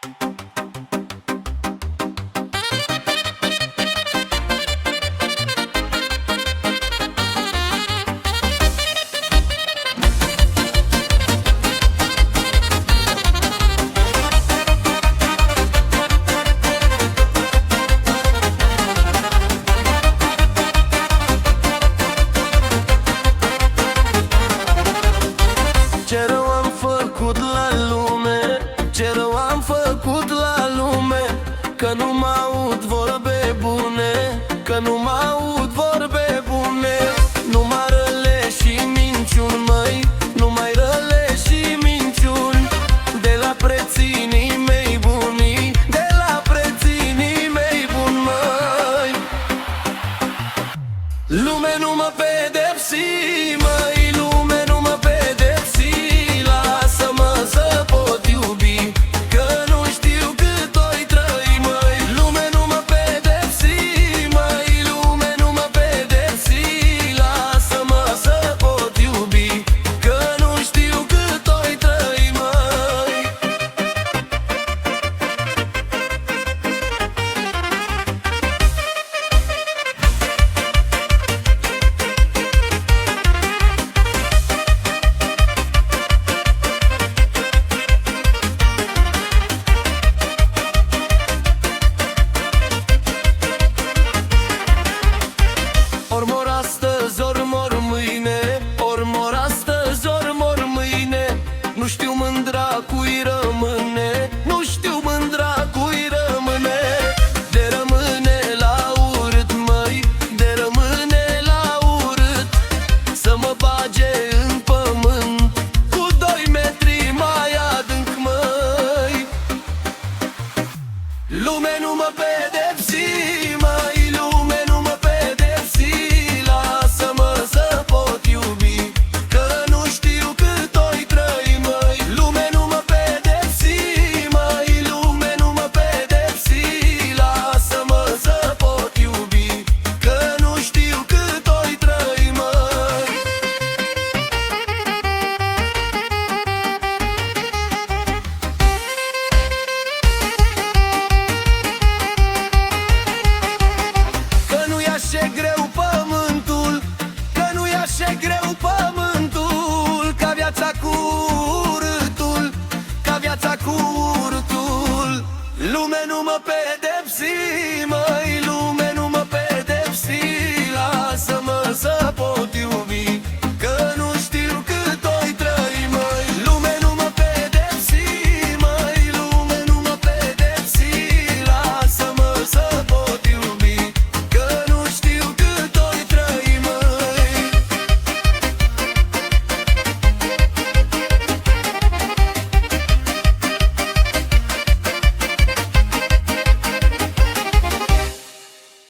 Ce rău am făcut la lume, ce rău am făcut la lume, că nu mă aud vorbe bune, că nu mă aud vorbe bune. Numai răle și minciuni, măi, numai răle și minciuni, de la preținii mei buni, de la preținii mei buni, măi. Lume nu mă pedepsi, măi, lume nu mă pedepsi, lasă-mă să pot iubi, că nu știu cât o-i trăi, măi. Lume nu mă pedepsi, măi, lume nu mă pedepsi, lasă-mă să pot iubi, că nu știu cât o-i trăi, măi. Ori mor astăzi, ori mor mâine, ori mor astăzi, ori mor mâine, nu știu mândra cui rămâne, nu știu mândra cui rămâne. De rămâne la urât, măi, de rămâne la urât, să mă bage în pământ cu 2 metri mai adânc, măi. Lume nu mă pedepsi, măi, lume nu mă pedepsi, lasă-mă să pot iubi, că nu știu cât o-i trăi, măi. Lume nu mă pedepsi, măi, lume nu mă pedepsi, lasă-mă să pot iubi, că nu știu cât o-i trăi, măi. Că nu-i așa greu pământul, că nu-i așa greu pământul, ca viața cu urâtul, ca viața cu urâtul. Lume nu mă pedepsi,